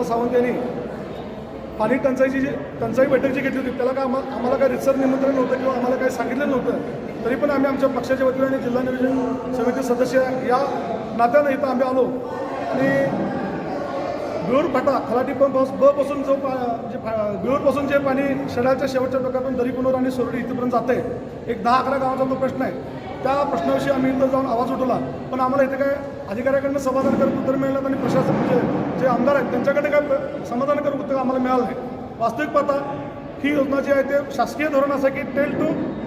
विक्रमदादा सावंत यांनी पाणी टंचाई बैठक जी घेतली होती त्याला काय आम्हाला काय रितसर निमंत्रण नव्हतं किंवा आम्हाला काही सांगितलं नव्हतं, तरी पण आम्ही आमच्या पक्षाच्या वतीने आणि जिल्हा नियोजन समिती सदस्य या नात्यानं इथं आम्ही आलो आणि बिळूर फाटा खलाटी पंप हाऊस ब पासून जो बिळूरपासून जे पाणी शेडाच्या शेवटच्या टोकातून दरीपुनोर आणि सोरडी इथपर्यंत जाते, एक 10-11 गावाचा जो प्रश्न आहे त्या प्रश्नाविषयी आम्ही इथं जाऊन आवाज उठवला, पण आम्हाला इथे काय अधिकाऱ्याकडनं समाधानकारक उत्तर मिळालं आणि प्रशासन म्हणजे जे आमदार आहेत त्यांच्याकडे काय समाधानकारक उत्तर आम्हाला मिळालं नाही. वास्तविक पाहता ही योजना जी आहे ते शासकीय धोरण असं की टेल टू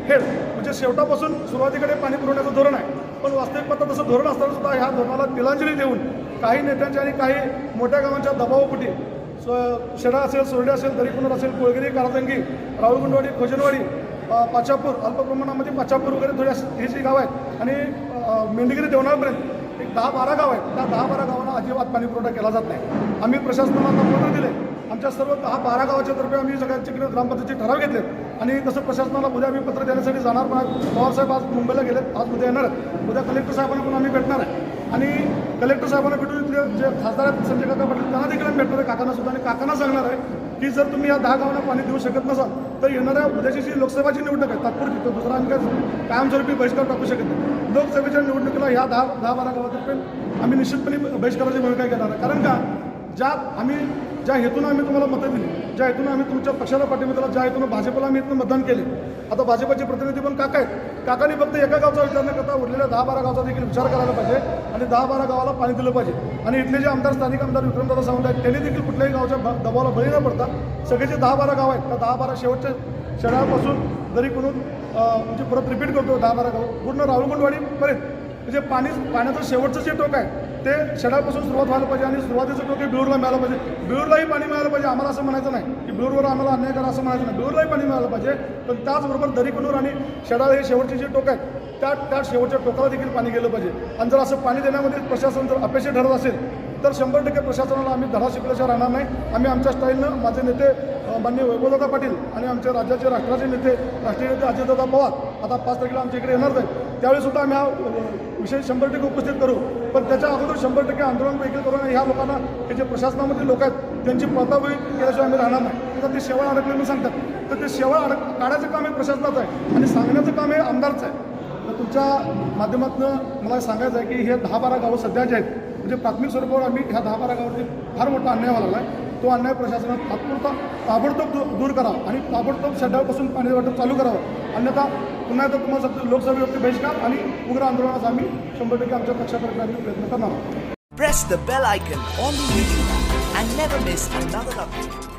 हेड म्हणजे शेवटापासून सुरुवातीकडे पाणी पुरवण्याचं धोरण आहे, पण वास्तविक पाहता तसं धोरण असताना सुद्धा ह्या धोरणाला तिलांजली देऊन काही नेत्यांच्या आणि काही मोठ्या गावांच्या दबावापोटी शेडा असेल, सोरडे असेल, दरीपुनर असेल, कोळगिरी, कारतंगी, राहुलगुंडवाडी, खोजनवाडी, पाचापूर, अल्प प्रमाणामध्ये पाचापूर वगैरे थोडी ही जी गाव आहेत आणि मेंढगिरी देवनाळपर्यंत एक 10-12 गाव आहेत. त्या 10-12 गावांना अजिबात पाणी पुरवठा केला जात नाही. आम्ही प्रशासनाला पत्र दिले, आमच्या सर्व 10-12 गावाच्या तर्फे आम्ही सगळ्यांच्याकडे ग्रामपंचायतीचे ठराव घेतले आणि तसं प्रशासनाला उद्या आम्ही पत्र देण्यासाठी जाणार. पण पवारसाहेब आज मुंबईला गेलेत, आज उद्या येणार आहेत. उद्या कलेक्टर साहेबांना पण आम्ही भेटणार आहे आणि कलेक्टर साहेबांना भेटून इथले जे खासदार आहेत संजय काका पाटील त्यांना देखील आम्ही भेटणार आहे, काकांना सुद्धा. आणि काकांना सांगणार आहे की जर तुम्ही या 10 गावांना पाणी देऊ शकत नसाल तर येणाऱ्या उद्याची जी लोकसभाची निवडणूक आहे तात्पुरती, तर दुसरा आम्ही काय कायमस्वरूपी बहिष्कार टाकू शकत नाही. लोकसभेच्या निवडणुकीला ह्या 10-12 गावातर्फे आम्ही निश्चितपणे बहिष्काराची भूमिका घेणार आहे. कारण का ज्या हेतून आम्ही तुम्हाला मतं दिली, ज्या हेतून आम्ही तुमच्या पक्षाला पाठिंबा दिला, ज्या हेतून भाजपला आम्ही इथून मतदान केले, आता भाजपचे प्रतिनिधी पण काका आहेत. काकांनी फक्त एका गावचा विचार न करता उरलेल्या 10-12 गावचा देखील विचार करायला पाहिजे आणि 10-12 गावाला पाणी दिलं पाहिजे. आणि इथले जे आमदार स्थानिक आमदार विक्रमदादा सावंत आहेत त्यांनी देखील कुठल्याही गावच्या दबावाला बळी न पडता सगळे जे 10-12 गाव आहेत त्या 10-12 शेवटच्या शेडापासून दरी करून म्हणजे परत रिपीट करतो 10-12 गाव पूर्ण राहुलगुंडवाडीपर्यंत म्हणजे पाण्याचं शेवटचं जे टोक आहे ते शेडापासून सुरुवात व्हायला पाहिजे आणि सुरुवातीचं टोक हे बिळूरला मिळालं पाहिजे. बिळूरलाही पाणी मिळालं पाहिजे. आम्हाला असं म्हणायचं नाही की बिळूरवर आम्हाला अन्याय करा असं म्हणायचं नाही. बिळूरलाही पाणी मिळालं पाहिजे, पण त्याचबरोबर दरीकुनूर आणि शेडाळ हे शेवटचे जे टोक आहेत त्या शेवटच्या टोकाला देखील पाणी गेलं पाहिजे. आणि जर असं पाणी देण्यामध्ये प्रशासन जर अपयशी ठरत असेल तर 100% प्रशासनाला आम्ही धडा शिकल्याशिवाय राहणार नाही. आम्ही आमच्या स्टाईलनं माझे नेते माननीय वैभवदादा पाटील आणि आमच्या राज्याचे राष्ट्राचे नेते राष्ट्रीय नेते अजितदादा पवार आता 5 तारखेला आमच्या इकडे येणार आहेत. त्यावेळीसुद्धा आम्ही हा विषय 100% उपस्थित करू, पण त्याच्या अगोदर 100% आंदोलन देखील करू आणि ह्या लोकांना हे जे प्रशासनामधील लोक आहेत त्यांची पळतावळी केल्याशिवाय आम्ही राहणार नाही. तर ते शेवाळ अडकले म्हणून सांगतात, तर ते शेवाळ काढायचं काम हे प्रशासनाचं आहे आणि सांगण्याचं काम हे आमदारचं आहे. तर तुमच्या माध्यमातून मला सांगायचं आहे की हे 10-12 गावं सध्या जे आहेत म्हणजे प्राथमिक स्वरूपावर आम्ही ह्या 10-12 गावावरती फार मोठा अन्याय व्हायला लागला आहे. तो अन्याय प्रशासनात ताबडतोब दूर करावा आणि ताबडतोब शेड्यापासून पाणी वाटप चालू करावं. अन्यथा पुन्हा एकदा तुम्हाला सांगतो लोकसभेवरती बहिष्कार आणि उग्र आंदोलनाचा आम्ही 100% आमच्या पक्षातर्फे आम्ही प्रयत्न करणार आहोत. Press the bell icon on the video and never miss another update.